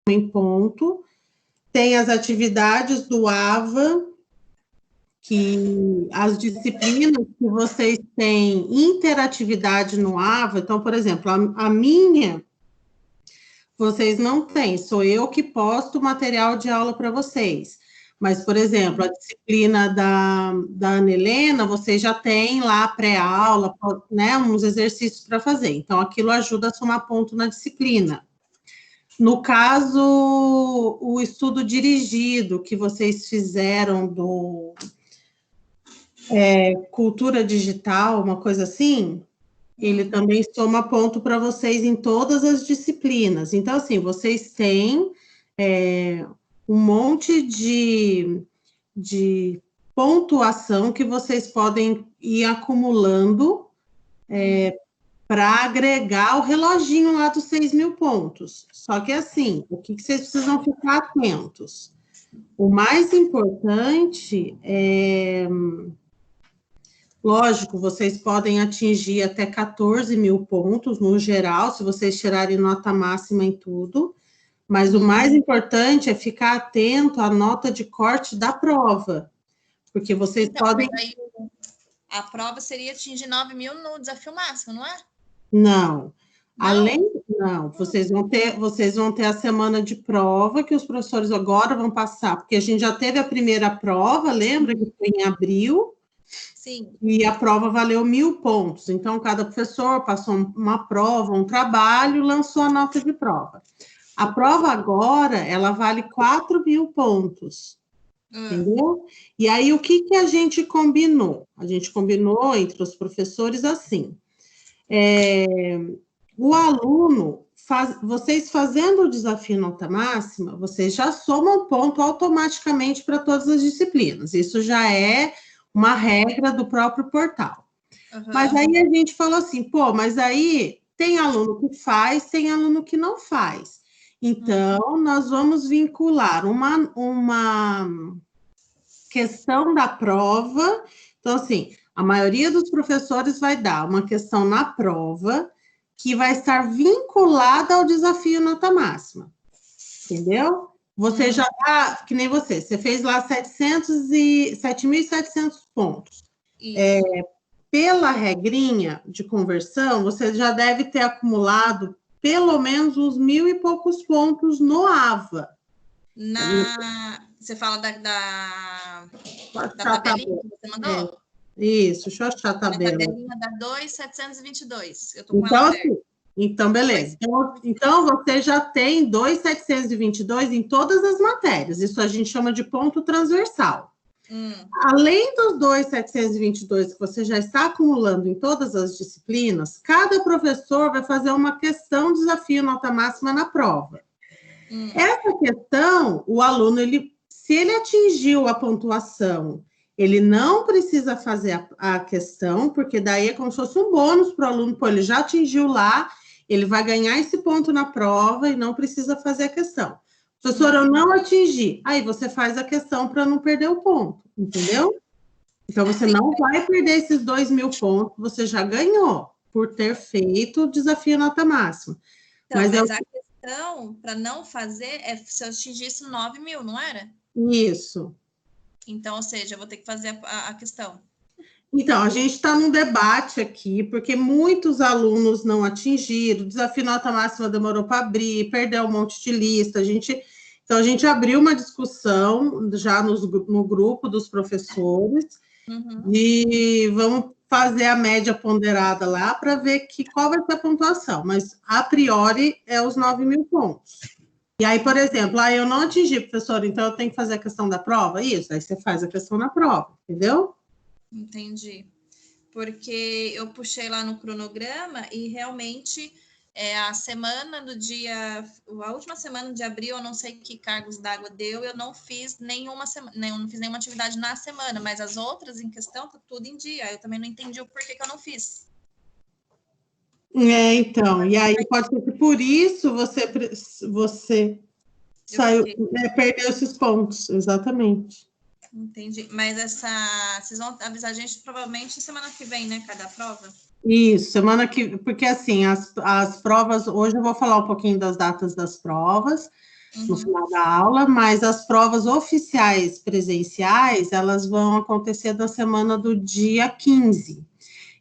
em ponto. Tem as atividades do AVA, que as disciplinas que vocês têm interatividade no AVA, então, por exemplo, a minha, vocês não têm, sou eu que posto o material de aula para vocês. Mas, por exemplo, a disciplina da Ana Helena, vocês já têm lá pré-aula, né, uns exercícios para fazer. Então, aquilo ajuda a somar ponto na disciplina. No caso, o estudo dirigido que vocês fizeram do cultura digital, uma coisa assim, ele também soma ponto para vocês em todas as disciplinas. Então, assim, vocês têm um monte de pontuação que vocês podem ir acumulando para agregar o reloginho lá dos 6.000 pontos. Só que, assim, o que vocês precisam ficar atentos? O mais importante é... Lógico, vocês podem atingir até 14.000 pontos no geral, se vocês tirarem nota máxima em tudo, mas o mais importante é ficar atento à nota de corte da prova, porque vocês podem... Mas aí, a prova seria atingir 9.000 no desafio máximo, não é? Não. Vocês vão ter a semana de prova, que os professores agora vão passar, porque a gente já teve a primeira prova, lembra que foi em abril? Sim. E a prova valeu 1.000 pontos. Então, cada professor passou uma prova, um trabalho, lançou a nota de prova. A prova agora, ela vale 4.000 pontos. Entendeu? E aí, o que a gente combinou? A gente combinou entre os professores assim. O aluno, vocês fazendo o desafio nota máxima, vocês já somam ponto automaticamente para todas as disciplinas. Isso já é uma regra do próprio portal. Mas aí a gente falou assim, pô, mas aí tem aluno que faz, tem aluno que não faz. Então, nós vamos vincular uma questão da prova. Então, assim, a maioria dos professores vai dar uma questão na prova que vai estar vinculada ao desafio nota máxima. Entendeu? Você já dá, que nem você fez lá 7.700 pontos. Pela regrinha de conversão, você já deve ter acumulado pelo menos uns 1.000 e poucos pontos no AVA. Você fala da tabelinha que você mandou? Isso, deixa eu achar a tabela. A tabelinha da 2.722. Eu tô com ela aberta. Então, beleza. Então, você já tem 2.722 em todas as matérias. Isso a gente chama de ponto transversal. Além dos 2.722 que você já está acumulando em todas as disciplinas, cada professor vai fazer uma questão desafio nota máxima na prova. Essa questão, o aluno, se ele atingiu a pontuação, ele não precisa fazer a questão, porque daí é como se fosse um bônus para o aluno, pô, ele já atingiu lá, ele vai ganhar esse ponto na prova e não precisa fazer a questão. Professor, eu não atingi. Aí você faz a questão para não perder o ponto, entendeu? Então, você não vai perder esses 2.000 pontos, você já ganhou por ter feito o desafio nota máxima. Então, mas a questão para não fazer é se eu atingisse 9.000, não era? Isso. Então, ou seja, eu vou ter que fazer a questão. Então, a gente está num debate aqui, porque muitos alunos não atingiram, o desafio nota máxima demorou para abrir, perdeu um monte de lista. Então, a gente abriu uma discussão já no grupo dos professores e vamos fazer a média ponderada lá para ver qual vai ser a pontuação, mas a priori é os 9.000 pontos. E aí, por exemplo, eu não atingi, professor, então eu tenho que fazer a questão da prova? Isso, aí você faz a questão na prova, entendeu? Entendi. Porque eu puxei lá no cronograma e realmente a semana do dia, a última semana de abril, eu não sei que cargos d'água deu, eu não fiz nenhuma atividade na semana, mas as outras em questão tá tudo em dia. Eu também não entendi o porquê que eu não fiz. Então, e aí pode ser que por isso você saiu, perdeu esses pontos, exatamente. Entendi. Mas vocês vão avisar a gente provavelmente semana que vem, né? Cada prova? Isso, semana que... Porque, assim, as provas... Hoje eu vou falar um pouquinho das datas das provas, no final da aula, mas as provas oficiais presenciais, elas vão acontecer da semana do dia 15.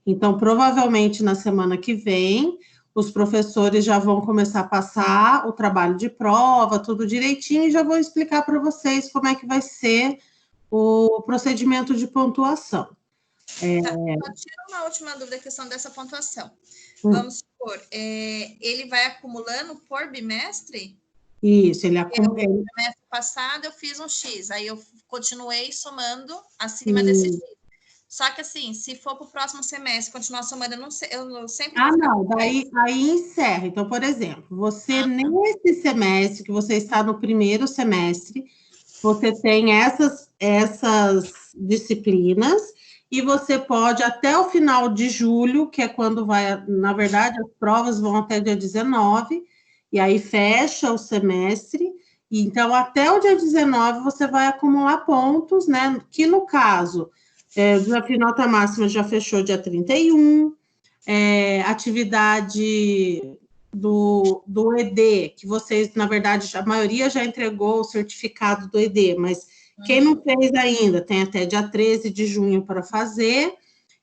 Então, provavelmente na semana que vem, os professores já vão começar a passar o trabalho de prova, tudo direitinho, e já vou explicar para vocês como é que vai ser o procedimento de pontuação. Tá, tira uma última dúvida, a questão dessa pontuação. Vamos supor, ele vai acumulando por bimestre? Isso, ele acumula. No semestre passado eu fiz um X, aí eu continuei somando acima desse X. Só que assim, se for para o próximo semestre continuar somando, eu sempre... não, daí aí encerra. Então, por exemplo, você nesse semestre, que você está no primeiro semestre, você tem essas disciplinas, e você pode, até o final de julho, que é quando vai, na verdade, as provas vão até dia 19, e aí fecha o semestre, e então até o dia 19 você vai acumular pontos, né? Que no caso, o desafio nota máxima já fechou dia 31, atividade do ED, que vocês, na verdade, a maioria já entregou o certificado do ED, mas quem não fez ainda, tem até dia 13 de junho para fazer,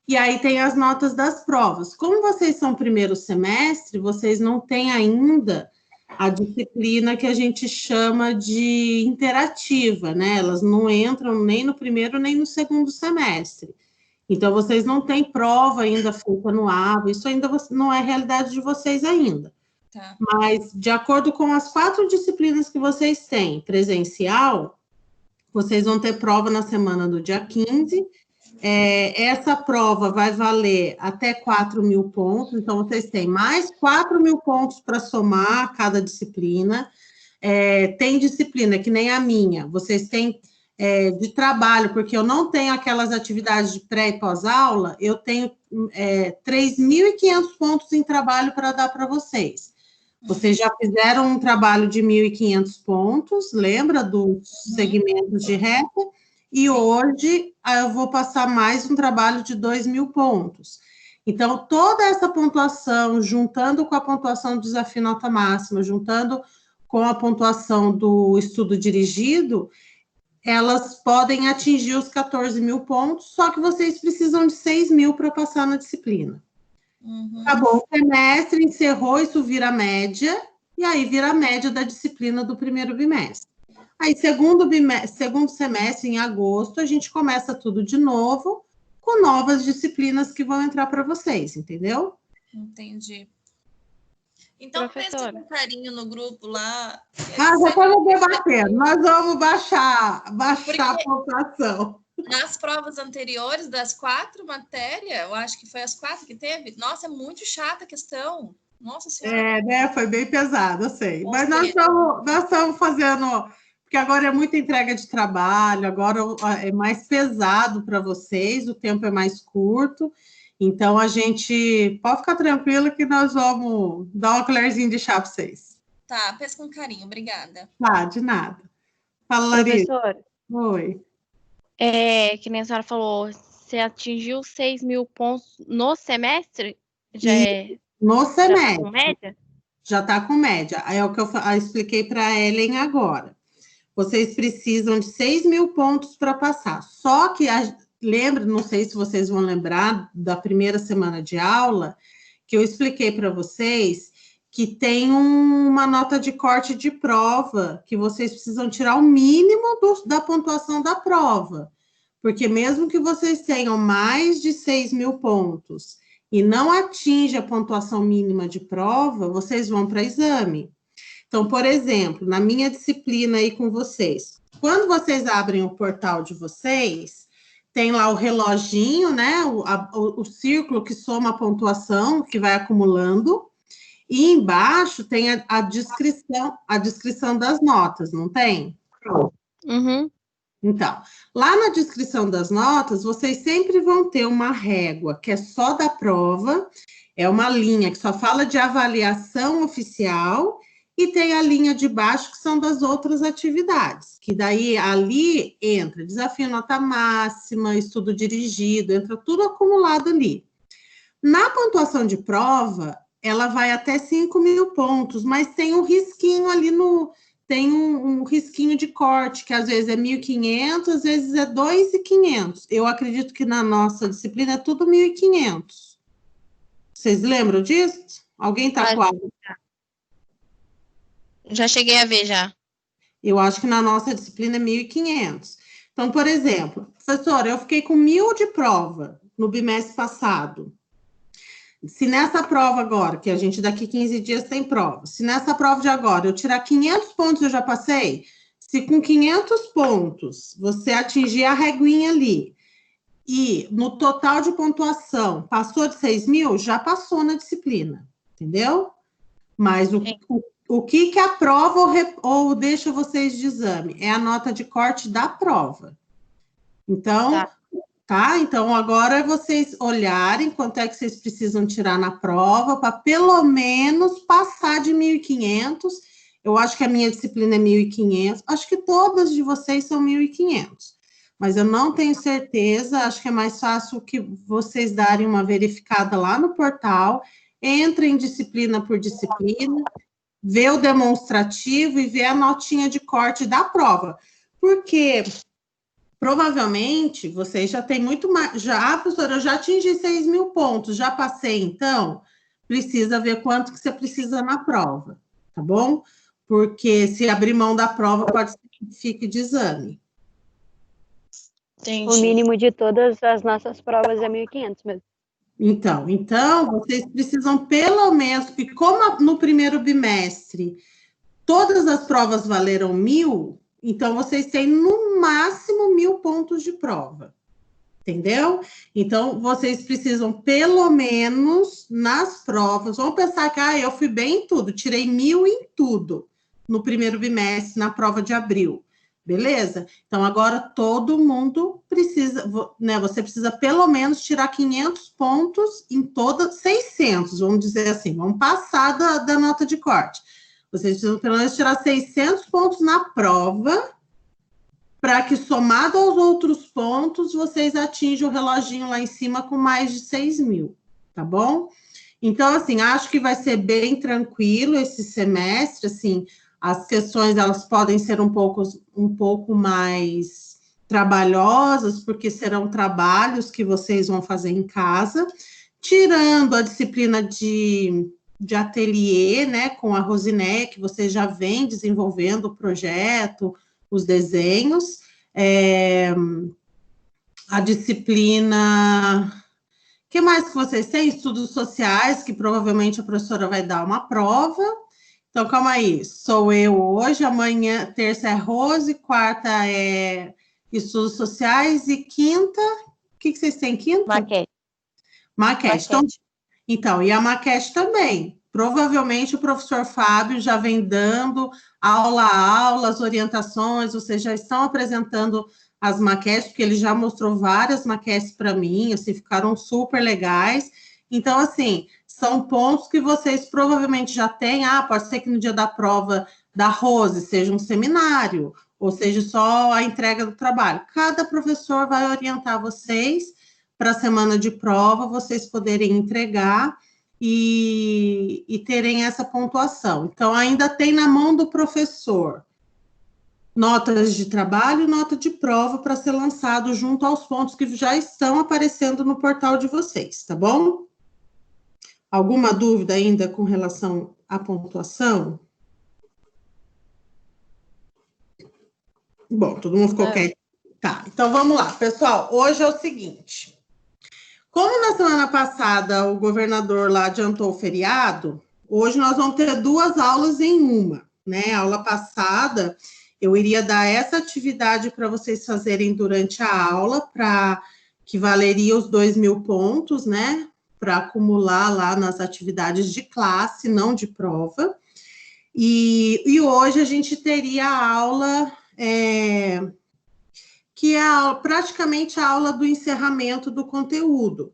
e aí tem as notas das provas. Como vocês são primeiro semestre, vocês não têm ainda a disciplina que a gente chama de interativa, né? Elas não entram nem no primeiro nem no segundo semestre. Então, vocês não têm prova ainda feita no AVA, isso ainda não é realidade de vocês ainda. Tá. Mas, de acordo com as 4 disciplinas que vocês têm presencial, vocês vão ter prova na semana do dia 15. Essa prova vai valer até 4.000 pontos, então vocês têm mais 4.000 pontos para somar a cada disciplina. Tem disciplina que nem a minha, vocês têm de trabalho, porque eu não tenho aquelas atividades de pré e pós-aula, eu tenho 3.500 pontos em trabalho para dar para vocês. Vocês já fizeram um trabalho de 1.500 pontos, lembra dos segmentos de reta? E hoje eu vou passar mais um trabalho de 2.000 pontos. Então, toda essa pontuação, juntando com a pontuação do desafio nota máxima, juntando com a pontuação do estudo dirigido, elas podem atingir os 14.000 pontos, só que vocês precisam de 6.000 para passar na disciplina. Acabou o semestre, encerrou, isso vira média, e aí vira a média da disciplina do primeiro bimestre. Aí, segundo semestre, em agosto, a gente começa tudo de novo, com novas disciplinas que vão entrar para vocês, entendeu? Entendi. Então, pense com carinho no grupo lá. Já estamos debatendo, nós vamos baixar a pontuação. Nas provas anteriores, das 4 matérias, eu acho que foi as 4 que teve, nossa, é muito chata a questão. Nossa Senhora. Né? Foi bem pesado, eu sei. Mas nós estamos fazendo, porque agora é muita entrega de trabalho, agora é mais pesado para vocês, o tempo é mais curto, então a gente pode ficar tranquilo que nós vamos dar uma colherzinha de chá para vocês. Tá, pensa com carinho, obrigada. Tá, de nada. Fala, Larissa. Professora. Oi. Que nem a senhora falou, você atingiu 6.000 pontos no semestre? No semestre. Já tá com média? Já está com média. Aí é o que eu expliquei para a Ellen agora. Vocês precisam de 6.000 pontos para passar. Só que, lembra, não sei se vocês vão lembrar da primeira semana de aula, que eu expliquei para vocês que tem uma nota de corte de prova, que vocês precisam tirar o mínimo da pontuação da prova. Porque mesmo que vocês tenham mais de 6.000 pontos e não atinja a pontuação mínima de prova, vocês vão para exame. Então, por exemplo, na minha disciplina aí com vocês, quando vocês abrem o portal de vocês, tem lá o reloginho, né? O círculo que soma a pontuação, que vai acumulando, e embaixo tem a descrição das notas, não tem? Uhum. Então, lá na descrição das notas, vocês sempre vão ter uma régua, que é só da prova, é uma linha que só fala de avaliação oficial, e tem a linha de baixo, que são das outras atividades, que daí ali entra desafio nota máxima, estudo dirigido, entra tudo acumulado ali. Na pontuação de prova, ela vai até 5.000 pontos, mas tem um risquinho ali tem um risquinho de corte, que às vezes é 1.500, às vezes é 2.500. Eu acredito que na nossa disciplina é tudo 1.500. Vocês lembram disso? Alguém está com a... Já cheguei a ver, já. Eu acho que na nossa disciplina é 1.500. Então, por exemplo, professora, eu fiquei com 1.000 de prova no bimestre passado. Se nessa prova agora, que a gente daqui 15 dias tem prova, se nessa prova de agora eu tirar 500 pontos, eu já passei? Se com 500 pontos você atingir a reguinha ali e no total de pontuação passou de 6.000, já passou na disciplina, entendeu? Mas o que a prova ou deixa vocês de exame? É a nota de corte da prova. Então... Tá? Então, agora é vocês olharem quanto é que vocês precisam tirar na prova para pelo menos passar de 1.500. Eu acho que a minha disciplina é 1.500. Acho que todas de vocês são 1.500. Mas eu não tenho certeza. Acho que é mais fácil que vocês darem uma verificada lá no portal. Entrem disciplina por disciplina, vê o demonstrativo e vê a notinha de corte da prova. Porque... provavelmente, vocês já têm muito mais... professora, eu já atingi 6.000 pontos, já passei, então, precisa ver quanto que você precisa na prova, tá bom? Porque se abrir mão da prova, pode ser que fique de exame. Entendi. O mínimo de todas as nossas provas é 1.500 mesmo. Então, vocês precisam pelo menos... E como no primeiro bimestre, todas as provas valeram 1.000... Então, vocês têm, no máximo, 1.000 pontos de prova, entendeu? Então, vocês precisam, pelo menos, nas provas, vamos pensar que, eu fui bem em tudo, tirei 1.000 em tudo, no primeiro bimestre, na prova de abril, beleza? Então, agora, todo mundo precisa, né, você precisa, pelo menos, tirar 500 pontos em todas, 600, vamos dizer assim, vamos passar da nota de corte. Vocês precisam, pelo menos, tirar 600 pontos na prova, para que, somado aos outros pontos, vocês atinjam o reloginho lá em cima com mais de 6.000, tá bom? Então, assim, acho que vai ser bem tranquilo esse semestre, assim, as questões, elas podem ser um pouco mais trabalhosas, porque serão trabalhos que vocês vão fazer em casa, tirando a disciplina de ateliê, né, com a Rosiné, que você já vem desenvolvendo o projeto, os desenhos, a disciplina... O que mais que vocês têm? Estudos sociais, que provavelmente a professora vai dar uma prova. Então, calma aí, sou eu hoje, amanhã, terça é Rose, quarta é estudos sociais e quinta... O que vocês têm quinta? Maquete. Então, e a maquete também. Provavelmente o professor Fábio já vem dando aula a aula, as orientações, vocês já estão apresentando as maquetes, porque ele já mostrou várias maquetes para mim, assim, ficaram super legais. Então, assim, são pontos que vocês provavelmente já têm. Pode ser que no dia da prova da Rose seja um seminário, ou seja, só a entrega do trabalho. Cada professor vai orientar vocês para a semana de prova, vocês poderem entregar e terem essa pontuação. Então, ainda tem na mão do professor notas de trabalho e nota de prova para ser lançado junto aos pontos que já estão aparecendo no portal de vocês, tá bom? Alguma dúvida ainda com relação à pontuação? Bom, todo mundo ficou quieto. Tá, então vamos lá, pessoal. Hoje é o seguinte... Como na semana passada o governador lá adiantou o feriado, hoje nós vamos ter 2 aulas em uma, né? A aula passada, eu iria dar essa atividade para vocês fazerem durante a aula, para que valeria os 2.000 pontos, né? Para acumular lá nas atividades de classe, não de prova. E hoje a gente teria a aula... que é praticamente a aula do encerramento do conteúdo.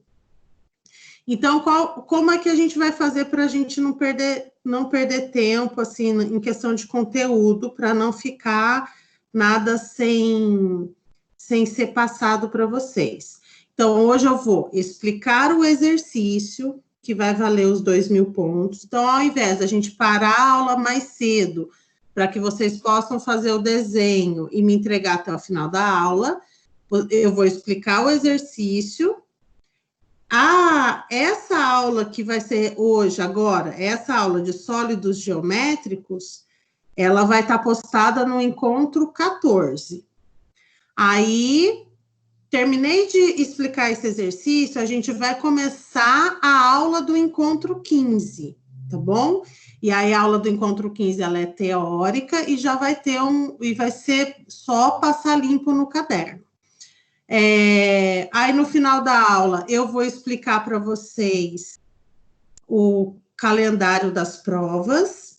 Então, como é que a gente vai fazer para a gente não perder tempo, assim, em questão de conteúdo, para não ficar nada sem ser passado para vocês? Então, hoje eu vou explicar o exercício, que vai valer os 2.000 pontos. Então, ao invés da gente parar a aula mais cedo, para que vocês possam fazer o desenho e me entregar até o final da aula. Eu vou explicar o exercício. Essa aula que vai ser hoje, agora, essa aula de sólidos geométricos, ela vai estar postada no encontro 14. Aí, terminei de explicar esse exercício, a gente vai começar a aula do encontro 15, tá bom? E aí, a aula do encontro 15, ela é teórica e já vai ter e vai ser só passar limpo no caderno. Aí, no final da aula, eu vou explicar para vocês o calendário das provas.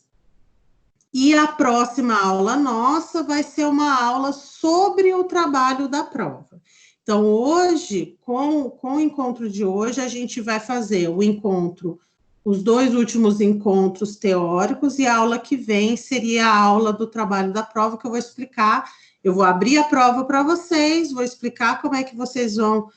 E a próxima aula nossa vai ser uma aula sobre o trabalho da prova. Então, hoje, com o encontro de hoje, a gente vai fazer o encontro, os 2 últimos encontros teóricos, e a aula que vem seria a aula do trabalho da prova, que eu vou explicar. Eu vou abrir a prova para vocês, vou explicar como é que vocês vão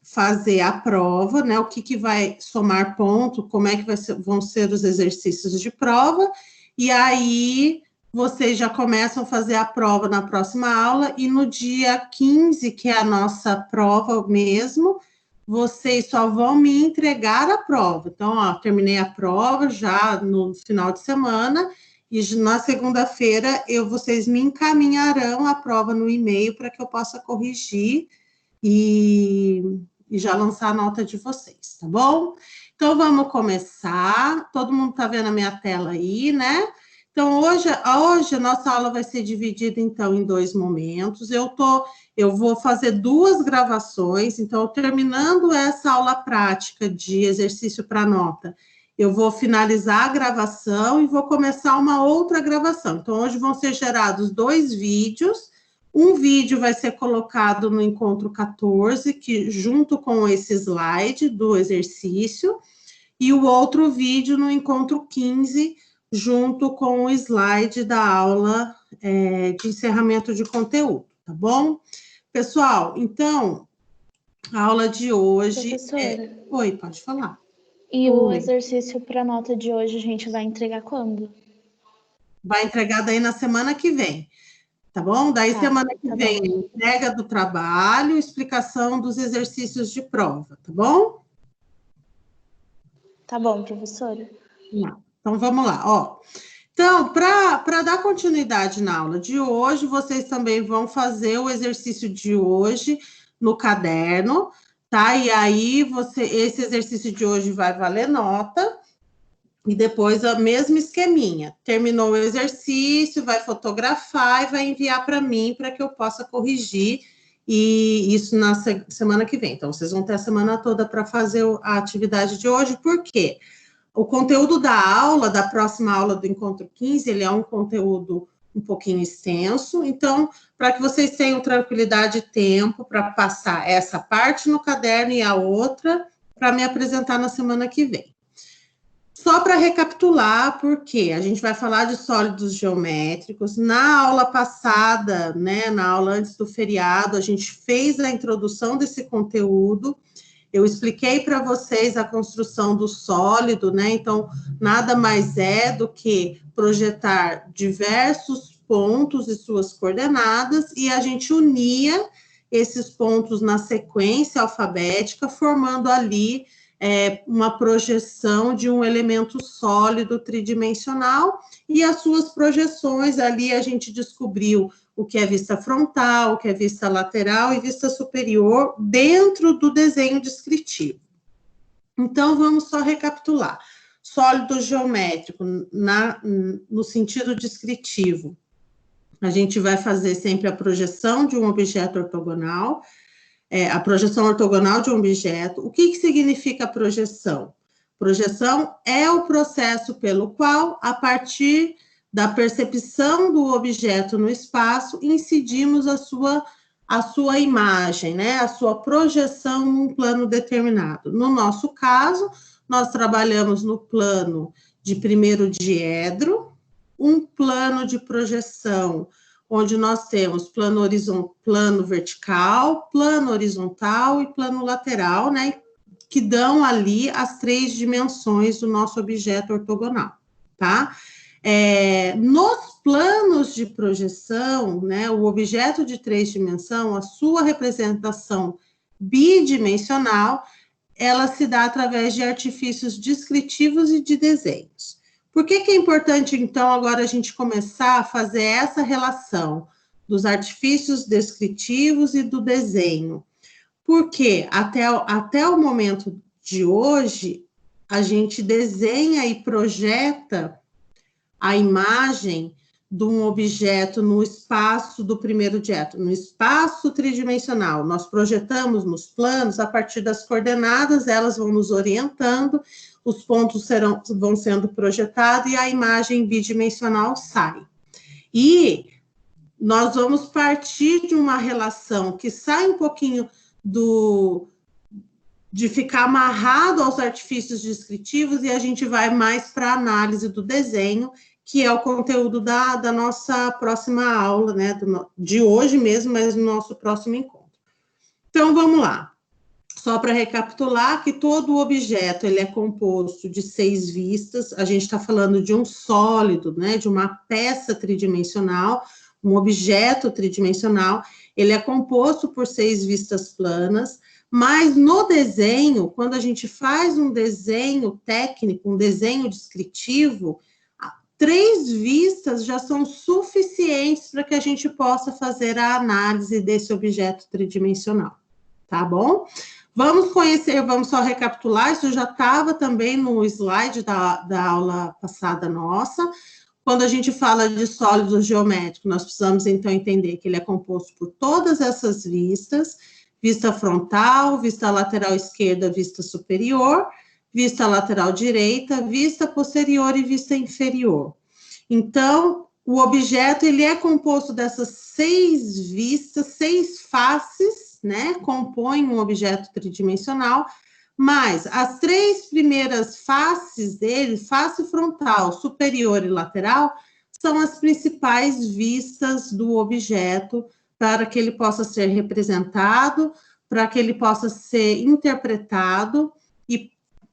fazer a prova, né? O que vai somar ponto, como é que vão ser os exercícios de prova, e aí vocês já começam a fazer a prova na próxima aula, e no dia 15, que é a nossa prova mesmo, vocês só vão me entregar a prova. Então, ó, terminei a prova já no final de semana, e na segunda-feira vocês me encaminharão a prova no e-mail para que eu possa corrigir e já lançar a nota de vocês, tá bom? Então, vamos começar. Todo mundo está vendo a minha tela aí, né? Então, hoje a nossa aula vai ser dividida, então, em 2 momentos. Eu vou fazer 2 gravações. Então, terminando essa aula prática de exercício para nota, eu vou finalizar a gravação e vou começar uma outra gravação. Então, hoje vão ser gerados 2 vídeos. Um vídeo vai ser colocado no encontro 14, que junto com esse slide do exercício, e o outro vídeo no encontro 15, junto com o slide da aula de encerramento de conteúdo, tá bom? Pessoal, então, a aula de hoje... Professora. Oi, pode falar. E o exercício para nota de hoje a gente vai entregar quando? Vai entregar daí na semana que vem, tá bom? Daí semana que vem, entrega do trabalho, explicação dos exercícios de prova, tá bom? Tá bom, professora. Então, vamos lá, ó. Então, para dar continuidade na aula de hoje, vocês também vão fazer o exercício de hoje no caderno, tá? E aí, esse exercício de hoje vai valer nota, e depois o mesmo esqueminha. Terminou o exercício, vai fotografar e vai enviar para mim, para que eu possa corrigir, e isso na semana que vem. Então, vocês vão ter a semana toda para fazer a atividade de hoje. Por quê? O conteúdo da aula, da próxima aula do Encontro 15, ele é um conteúdo um pouquinho extenso, então, para que vocês tenham tranquilidade e tempo para passar essa parte no caderno e a outra para me apresentar na semana que vem. Só para recapitular, porque a gente vai falar de sólidos geométricos. Na aula passada, né, na aula antes do feriado, a gente fez a introdução desse conteúdo. Eu expliquei para vocês a construção do sólido, né? Então, nada mais é do que projetar diversos pontos e suas coordenadas, e a gente unia esses pontos na sequência alfabética, formando ali uma projeção de um elemento sólido tridimensional, e as suas projeções ali a gente descobriu o que é vista frontal, o que é vista lateral e vista superior dentro do desenho descritivo. Então, vamos só recapitular. Sólido geométrico, no sentido descritivo, a gente vai fazer sempre a projeção de um objeto ortogonal, a projeção ortogonal de um objeto. O que significa a projeção? Projeção é o processo pelo qual, a partir da percepção do objeto no espaço, incidimos a sua imagem, né? A sua projeção num plano determinado. No nosso caso, nós trabalhamos no plano de primeiro diedro, um plano de projeção, onde nós temos plano vertical, plano horizontal e plano lateral, né? Que dão ali as 3 dimensões do nosso objeto ortogonal, tá? Nos planos de projeção, né, o objeto de 3 dimensões, a sua representação bidimensional, ela se dá através de artifícios descritivos e de desenhos. Por que é importante, então, agora a gente começar a fazer essa relação dos artifícios descritivos e do desenho? Porque até o momento de hoje, a gente desenha e projeta a imagem de um objeto no espaço do primeiro objeto, no espaço tridimensional. Nós projetamos nos planos, a partir das coordenadas, elas vão nos orientando, os pontos vão sendo projetados e a imagem bidimensional sai. E nós vamos partir de uma relação que sai um pouquinho de ficar amarrado aos artifícios descritivos e a gente vai mais para a análise do desenho, que é o conteúdo da nossa próxima aula, né, de hoje mesmo, mas no nosso próximo encontro. Então, vamos lá. Só para recapitular, que todo objeto ele é composto de 6 vistas, a gente está falando de um sólido, né, de uma peça tridimensional, um objeto tridimensional, ele é composto por 6 vistas planas, mas no desenho, quando a gente faz um desenho técnico, um desenho descritivo, 3 vistas já são suficientes para que a gente possa fazer a análise desse objeto tridimensional, tá bom? Vamos só recapitular, isso já estava também no slide da aula passada nossa. Quando a gente fala de sólidos geométricos, nós precisamos, então, entender que ele é composto por todas essas vistas, vista frontal, vista lateral esquerda, vista superior, vista lateral direita, vista posterior e vista inferior. Então, o objeto, ele é composto dessas 6 vistas, 6 faces, né, compõem um objeto tridimensional, mas as 3 primeiras faces dele, face frontal, superior e lateral, são as principais vistas do objeto para que ele possa ser representado, para que ele possa ser interpretado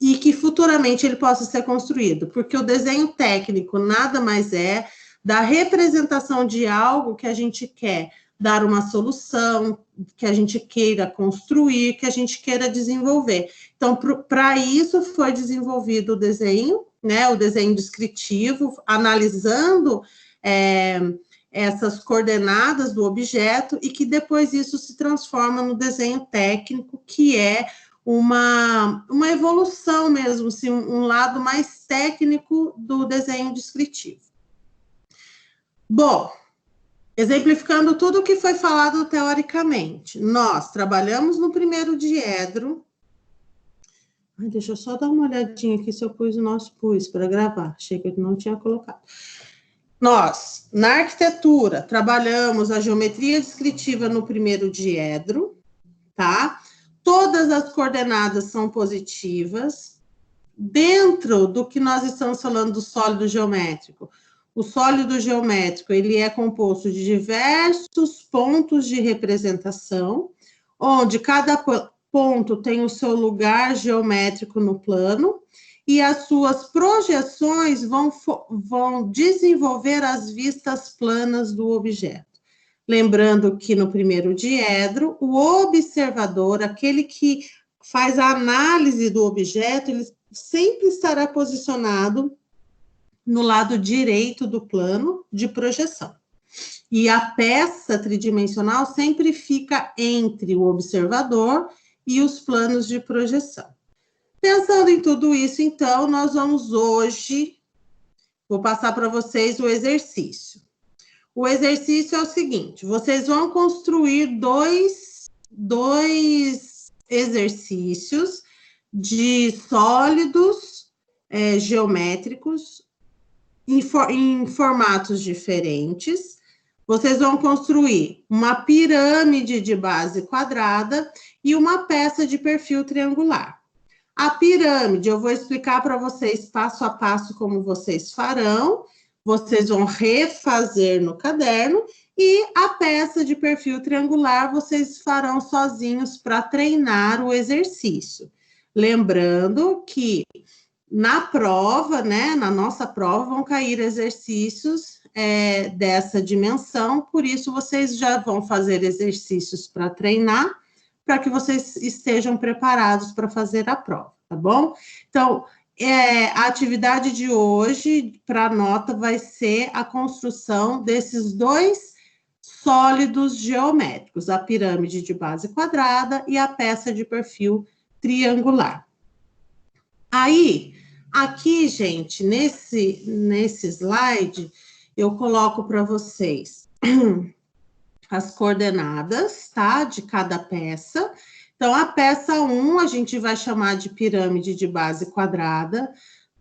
e que futuramente ele possa ser construído, porque o desenho técnico nada mais é da representação de algo que a gente quer dar uma solução, que a gente queira construir, que a gente queira desenvolver. Então, para isso foi desenvolvido o desenho, né, o desenho descritivo, analisando essas coordenadas do objeto e que depois isso se transforma no desenho técnico, que é uma evolução mesmo, assim, um lado mais técnico do desenho descritivo. Bom, exemplificando tudo o que foi falado teoricamente, nós trabalhamos no primeiro diedro. Deixa eu só dar uma olhadinha aqui se eu pus o nosso pus para gravar, achei que eu não tinha colocado. Nós, na arquitetura, trabalhamos a geometria descritiva no primeiro diedro, tá? Todas as coordenadas são positivas. Dentro do que nós estamos falando do sólido geométrico, o sólido geométrico, ele é composto de diversos pontos de representação, onde cada ponto tem o seu lugar geométrico no plano, e as suas projeções vão desenvolver as vistas planas do objeto. Lembrando que no primeiro diedro, o observador, aquele que faz a análise do objeto, ele sempre estará posicionado no lado direito do plano de projeção. E a peça tridimensional sempre fica entre o observador e os planos de projeção. Pensando em tudo isso, então, nós vamos hoje, vou passar para vocês o exercício. O exercício é o seguinte, vocês vão construir dois exercícios de sólidos geométricos em formatos diferentes. Vocês vão construir uma pirâmide de base quadrada e uma peça de perfil triangular. A pirâmide, eu vou explicar para vocês passo a passo como vocês farão. Vocês vão refazer no caderno e a peça de perfil triangular vocês farão sozinhos para treinar o exercício. Lembrando que na prova, né, na nossa prova, vão cair exercícios dessa dimensão, por isso vocês já vão fazer exercícios para treinar, para que vocês estejam preparados para fazer a prova, tá bom? Então, a atividade de hoje, para a nota, vai ser a construção desses dois sólidos geométricos, a pirâmide de base quadrada e a peça de perfil triangular. Aí, aqui, gente, nesse slide, eu coloco para vocês as coordenadas, tá? De cada peça. Então, a peça 1, a gente vai chamar de pirâmide de base quadrada.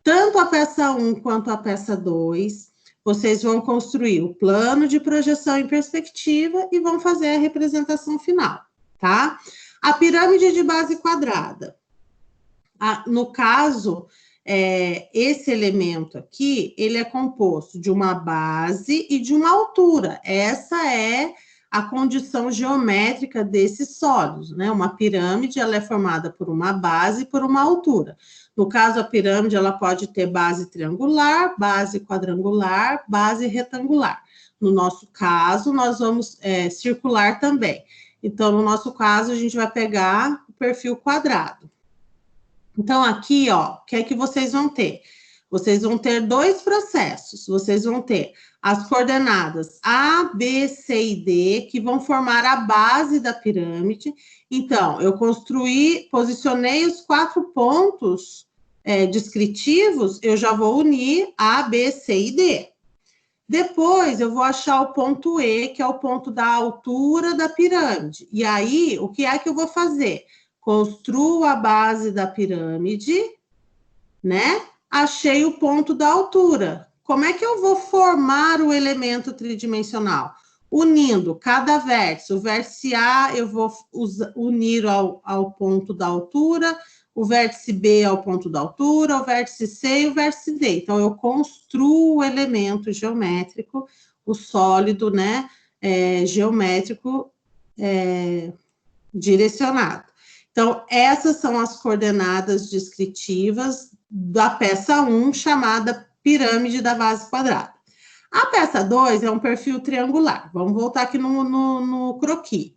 Tanto a peça 1 quanto a peça 2, vocês vão construir o plano de projeção em perspectiva e vão fazer a representação final, tá? A pirâmide de base quadrada. No caso, esse elemento aqui, ele é composto de uma base e de uma altura. Essa é a condição geométrica desses sólidos, né? Uma pirâmide, ela é formada por uma base e por uma altura. No caso, a pirâmide, ela pode ter base triangular, base quadrangular, base retangular. No nosso caso, nós vamos circular também. Então, no nosso caso, a gente vai pegar o perfil quadrado. Então, aqui, ó, o que é que vocês vão ter? Vocês vão ter dois processos. Vocês vão ter as coordenadas A, B, C e D, que vão formar a base da pirâmide. Então, eu posicionei os 4 pontos descritivos, eu já vou unir A, B, C e D. Depois, eu vou achar o ponto E, que é o ponto da altura da pirâmide. E aí, o que é que eu vou fazer? Construo a base da pirâmide, né? Achei o ponto da altura. Como é que eu vou formar o elemento tridimensional? Unindo cada vértice. O vértice A eu vou unir ao ponto da altura, o vértice B ao ponto da altura, o vértice C e o vértice D. Então, eu construo o elemento geométrico, o sólido, né? Geométrico direcionado. Então, essas são as coordenadas descritivas da peça 1, chamada pirâmide da base quadrada. A peça 2 é um perfil triangular. Vamos voltar aqui no croquis.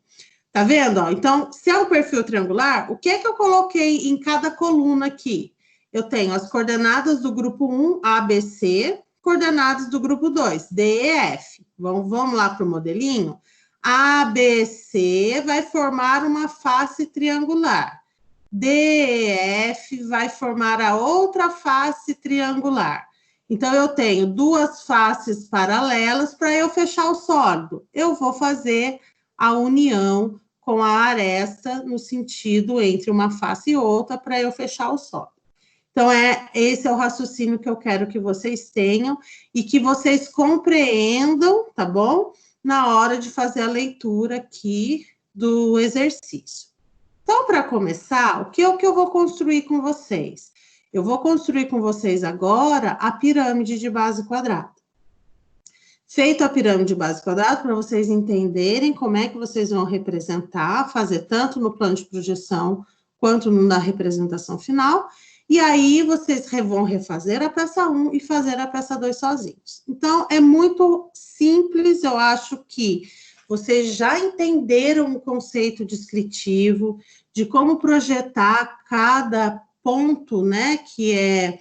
Tá vendo? Ó? Então, se é um perfil triangular, o que é que eu coloquei em cada coluna aqui? Eu tenho as coordenadas do grupo 1, A, B, C, coordenadas do grupo 2, D, E, F. Vamos lá para o modelinho? ABC vai formar uma face triangular. DEF vai formar a outra face triangular. Então, eu tenho duas faces paralelas para eu fechar o sólido. Eu vou fazer a união com a aresta no sentido entre uma face e outra para eu fechar o sólido. Então, esse é o raciocínio que eu quero que vocês tenham e que vocês compreendam, tá bom? Na hora de fazer a leitura aqui do exercício. Então, para começar, o que eu vou construir com vocês? Eu vou construir com vocês agora a pirâmide de base quadrada. Feito a pirâmide de base quadrada, para vocês entenderem como é que vocês vão representar, fazer tanto no plano de projeção quanto na representação final. E aí, vocês vão refazer a peça 1 e fazer a peça 2 sozinhos. Então, é muito simples, eu acho que vocês já entenderam o conceito descritivo, de como projetar cada ponto, né, que é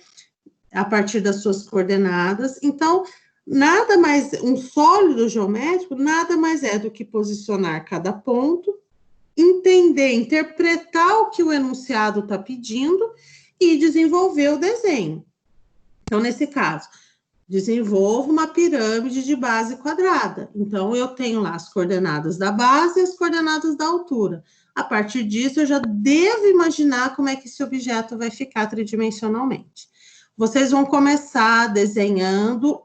a partir das suas coordenadas. Então, nada mais, um sólido geométrico, nada mais é do que posicionar cada ponto, entender, interpretar o que o enunciado está pedindo e desenvolver o desenho. Então, nesse caso, desenvolvo uma pirâmide de base quadrada. Então, eu tenho lá as coordenadas da base e as coordenadas da altura. A partir disso, eu já devo imaginar como é que esse objeto vai ficar tridimensionalmente. Vocês vão começar desenhando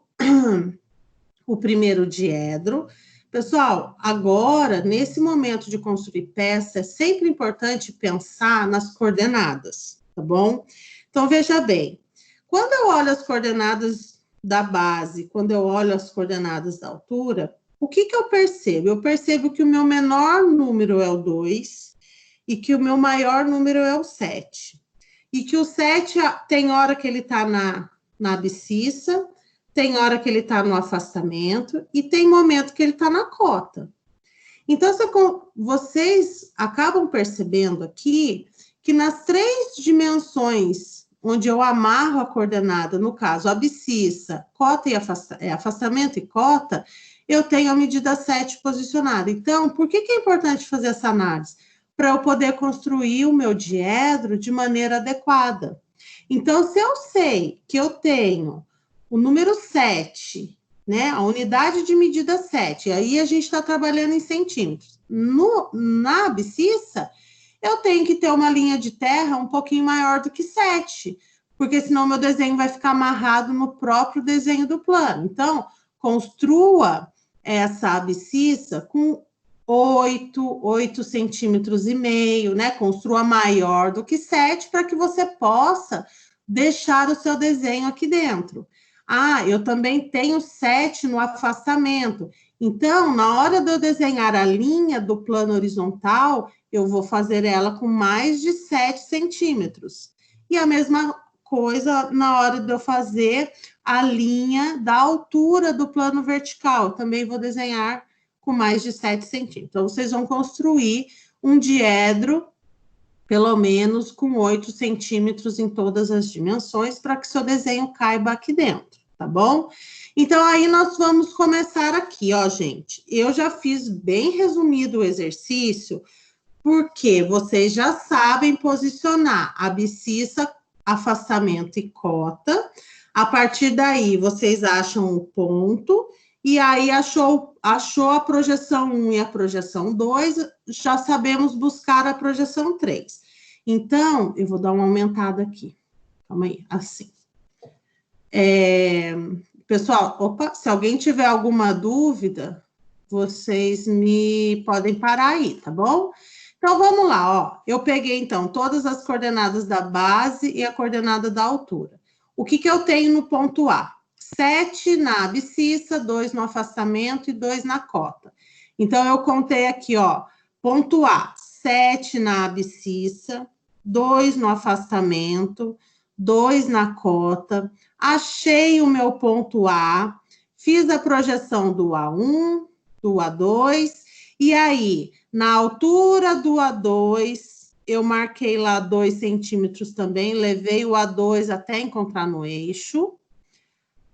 o primeiro diedro. Pessoal, agora, nesse momento de construir peça, é sempre importante pensar nas coordenadas, tá bom? Então, veja bem, quando eu olho as coordenadas da base, quando eu olho as coordenadas da altura, o que eu percebo? Eu percebo que o meu menor número é o 2 e que o meu maior número é o 7. e que o 7 tem hora que ele está na abscissa, tem hora que ele está no afastamento e tem momento que ele está na cota. Então, vocês acabam percebendo aqui que nas 3 dimensões onde eu amarro a coordenada, no caso, abscissa, cota e afastamento e cota, eu tenho a medida 7 posicionada. Então, por que é importante fazer essa análise? Para eu poder construir o meu diedro de maneira adequada. Então, se eu sei que eu tenho o número 7, né, a unidade de medida 7, aí a gente está trabalhando em centímetros. Na abscissa, eu tenho que ter uma linha de terra um pouquinho maior do que 7, porque senão meu desenho vai ficar amarrado no próprio desenho do plano. Então, construa essa abscissa com 8 centímetros e meio, né? Construa maior do que 7 para que você possa deixar o seu desenho aqui dentro. Ah, eu também tenho 7 no afastamento. Então, na hora de eu desenhar a linha do plano horizontal, eu vou fazer ela com mais de 7 centímetros. E a mesma coisa na hora de eu fazer a linha da altura do plano vertical. Eu também vou desenhar com mais de 7 centímetros. Então, vocês vão construir um diedro, pelo menos com 8 centímetros em todas as dimensões, para que seu desenho caiba aqui dentro, tá bom? Então, aí nós vamos começar aqui, ó, gente. Eu já fiz bem resumido o exercício, porque vocês já sabem posicionar abscissa, afastamento e cota. A partir daí, vocês acham o ponto, e aí achou a projeção 1 e a projeção 2, já sabemos buscar a projeção 3. Então, eu vou dar uma aumentada aqui. Calma aí, assim. Pessoal, se alguém tiver alguma dúvida, vocês me podem parar aí, tá bom? Então, vamos lá, ó. Eu peguei, então, todas as coordenadas da base e a coordenada da altura. O que eu tenho no ponto A? 7 na abscissa, 2 no afastamento e 2 na cota. Então, eu contei aqui, ó, ponto A, 7 na abscissa, 2 no afastamento, 2 na cota. Achei o meu ponto A, fiz a projeção do A1, do A2, e aí, na altura do A2, eu marquei lá 2 centímetros também, levei o A2 até encontrar no eixo.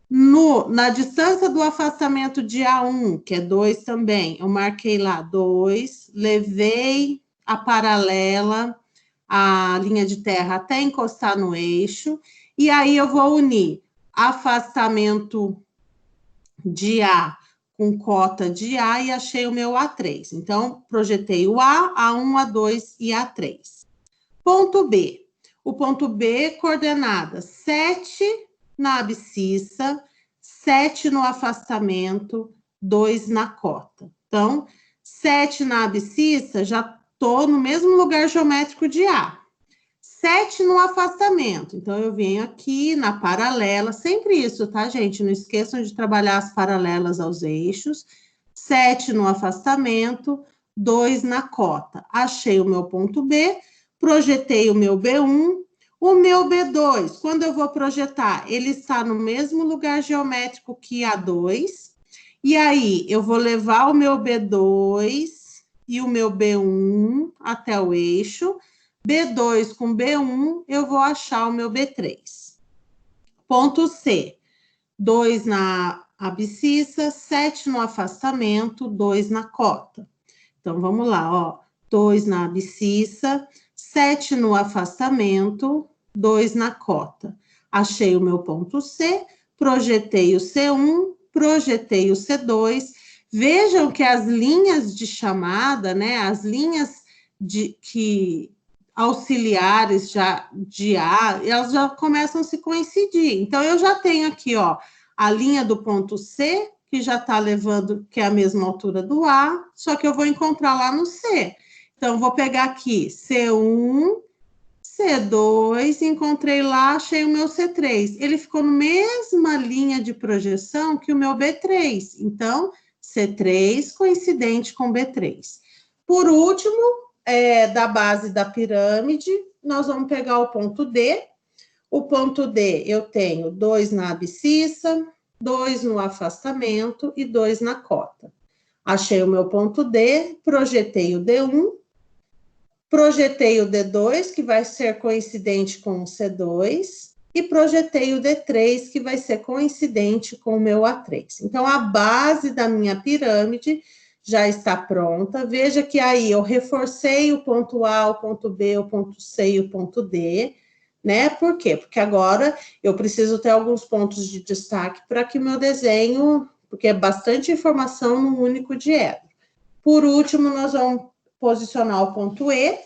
Na distância do afastamento de A1, que é 2 também, eu marquei lá 2, levei a paralela, a linha de terra até encostar no eixo, e aí eu vou unir afastamento de A com cota de A e achei o meu A3. Então, projetei o A, A1, A2 e A3. Ponto B. O ponto B, coordenada 7 na abscissa, 7 no afastamento, 2 na cota. Então, 7 na abscissa, já estou no mesmo lugar geométrico de A. 7 no afastamento, então eu venho aqui na paralela, sempre isso, tá, gente? Não esqueçam de trabalhar as paralelas aos eixos. 7 no afastamento, 2 na cota. Achei o meu ponto B, projetei o meu B1, o meu B2, quando eu vou projetar, ele está no mesmo lugar geométrico que A2, e aí eu vou levar o meu B2 e o meu B1 até o eixo. B2 com B1, eu vou achar o meu B3. Ponto C, 2 na abscissa, 7 no afastamento, 2 na cota. Então, vamos lá, ó. 2 na abscissa, 7 no afastamento, 2 na cota. Achei o meu ponto C, projetei o C1, projetei o C2. Vejam que as linhas de chamada, né, as linhas auxiliares já de A, elas já começam a se coincidir. Então, eu já tenho aqui, ó, a linha do ponto C, que já está levando, que é a mesma altura do A, só que eu vou encontrar lá no C. Então, vou pegar aqui C1, C2, encontrei lá, achei o meu C3. Ele ficou na mesma linha de projeção que o meu B3. Então, C3 coincidente com B3. Por último, da base da pirâmide, nós vamos pegar o ponto D. O ponto D, eu tenho 2 na abscissa, 2 no afastamento e 2 na cota. Achei o meu ponto D, projetei o D1, projetei o D2, que vai ser coincidente com o C2, e projetei o D3, que vai ser coincidente com o meu A3. Então, a base da minha pirâmide já está pronta. Veja que aí eu reforcei o ponto A, o ponto B, o ponto C e o ponto D, né? Por quê? Porque agora eu preciso ter alguns pontos de destaque para que o meu desenho, porque é bastante informação num único diedro. Por último, nós vamos posicionar o ponto E.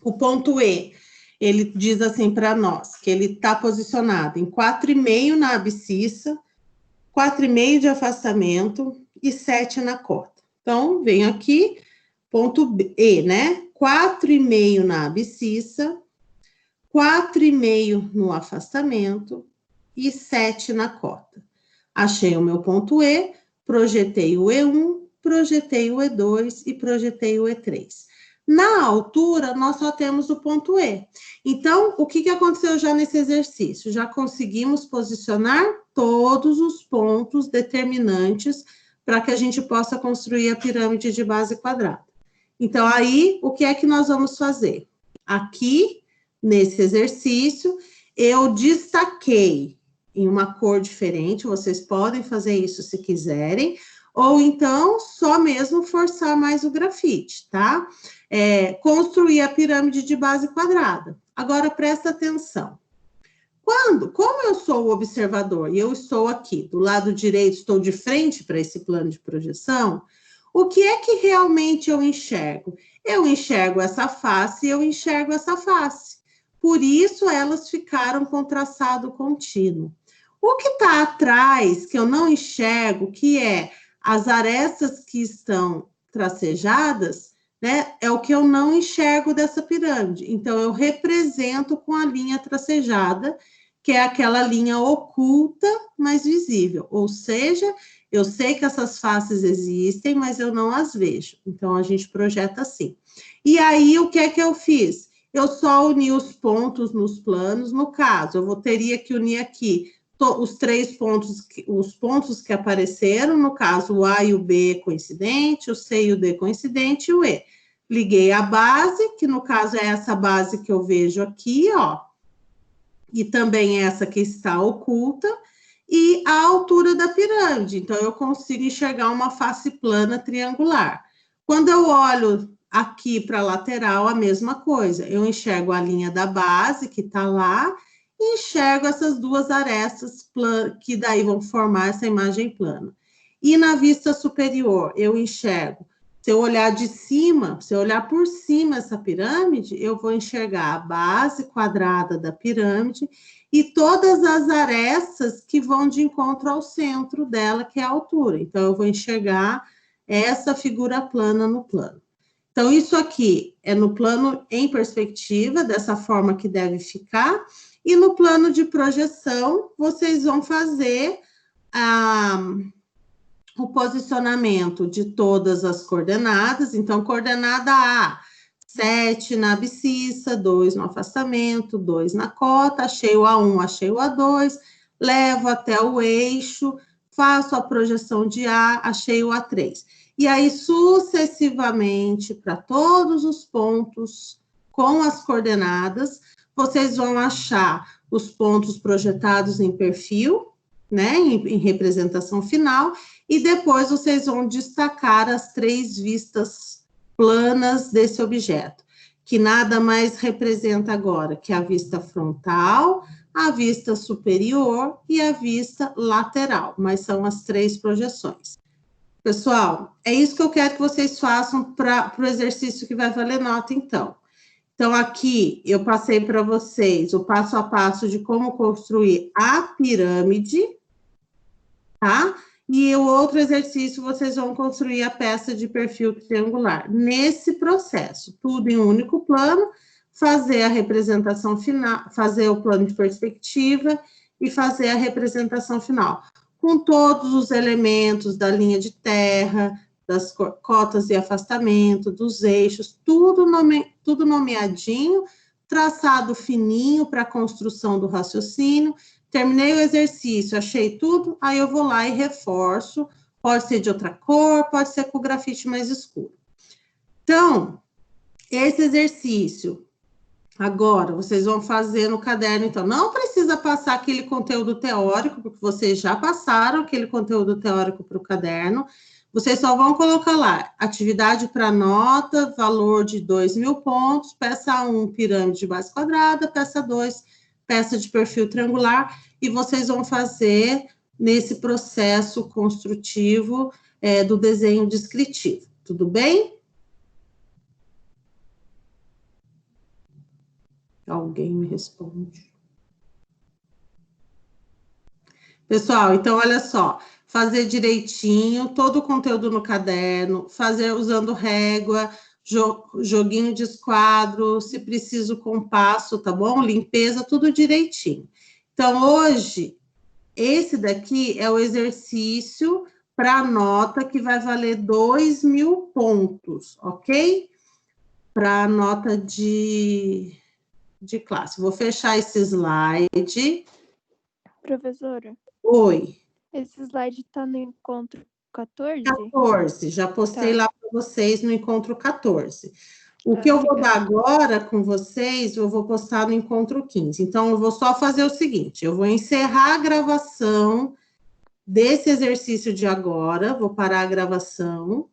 O ponto E, ele diz assim para nós, que ele está posicionado em 4,5 na abscissa, 4,5 de afastamento e 7 na cota. Então, venho aqui, ponto E, né? 4,5 na abscissa, 4,5 no afastamento e 7 na cota. Achei o meu ponto E, projetei o E1, projetei o E2 e projetei o E3. Na altura, nós só temos o ponto E. Então, o que aconteceu já nesse exercício? Já conseguimos posicionar todos os pontos determinantes para que a gente possa construir a pirâmide de base quadrada. Então, aí, o que é que nós vamos fazer? Aqui, nesse exercício, eu destaquei em uma cor diferente, vocês podem fazer isso se quiserem, ou então, só mesmo forçar mais o grafite, tá? Construir a pirâmide de base quadrada. Agora, presta atenção. Como eu sou o observador e eu estou aqui do lado direito, estou de frente para esse plano de projeção, o que é que realmente eu enxergo? Eu enxergo essa face e eu enxergo essa face. Por isso, elas ficaram com traçado contínuo. O que está atrás, que eu não enxergo, que é as arestas que estão tracejadas, né, é o que eu não enxergo dessa pirâmide. Então, eu represento com a linha tracejada, que é aquela linha oculta, mas visível. Ou seja, eu sei que essas faces existem, mas eu não as vejo. Então, a gente projeta assim. E aí, o que é que eu fiz? Eu só uni os pontos nos planos. No caso, eu teria que unir aqui os 3 pontos, os pontos que apareceram, no caso, o A e o B coincidente, o C e o D coincidente, e o E. Liguei a base, que no caso é essa base que eu vejo aqui, ó, e também essa que está oculta, e a altura da pirâmide. Então, eu consigo enxergar uma face plana triangular. Quando eu olho aqui para a lateral, a mesma coisa. Eu enxergo a linha da base, que está lá, e enxergo essas 2 arestas que daí vão formar essa imagem plana. E na vista superior, eu enxergo, se eu olhar de cima, se eu olhar por cima essa pirâmide, eu vou enxergar a base quadrada da pirâmide e todas as arestas que vão de encontro ao centro dela, que é a altura. Então, eu vou enxergar essa figura plana no plano. Então, isso aqui é no plano em perspectiva, dessa forma que deve ficar. E no plano de projeção, vocês vão fazer o posicionamento de todas as coordenadas. Então, coordenada A, 7 na abscissa, 2 no afastamento, 2 na cota, achei o A1, achei o A2, levo até o eixo, faço a projeção de A, achei o A3. E aí, sucessivamente, para todos os pontos com as coordenadas, vocês vão achar os pontos projetados em perfil, né, em representação final, e depois vocês vão destacar as 3 vistas planas desse objeto, que nada mais representa agora que a vista frontal, a vista superior e a vista lateral, mas são as 3 projeções. Pessoal, é isso que eu quero que vocês façam para o exercício que vai valer nota, então. Então, aqui eu passei para vocês o passo a passo de como construir a pirâmide, tá? E o outro exercício, vocês vão construir a peça de perfil triangular. Nesse processo, tudo em um único plano, fazer a representação final, fazer o plano de perspectiva e fazer a representação final, com todos os elementos da linha de terra, das cotas de afastamento, dos eixos, tudo nomeadinho, traçado fininho para a construção do raciocínio, terminei o exercício, achei tudo, aí eu vou lá e reforço, pode ser de outra cor, pode ser com o grafite mais escuro. Então, esse exercício, agora, vocês vão fazer no caderno, então, não precisa passar aquele conteúdo teórico, porque vocês já passaram aquele conteúdo teórico para o caderno, vocês só vão colocar lá, atividade para nota, valor de 2.000 pontos, peça 1, pirâmide de base quadrada, peça 2, peça de perfil triangular, e vocês vão fazer nesse processo construtivo do desenho descritivo, tudo bem? Alguém me responde. Pessoal, então, olha só, fazer direitinho, todo o conteúdo no caderno, fazer usando régua, joguinho de esquadro, se preciso compasso, tá bom? Limpeza, tudo direitinho. Então, hoje, esse daqui é o exercício para a nota que vai valer 2.000 pontos, ok? Para a nota de classe. Vou fechar esse slide. Professora. Oi. Esse slide está no encontro 14? 14, já postei lá para vocês no encontro 14. O que eu vou obrigada. dar agora com vocês, eu vou postar no encontro 15. Então, eu vou só fazer o seguinte, eu vou encerrar a gravação desse exercício de agora, vou parar a gravação.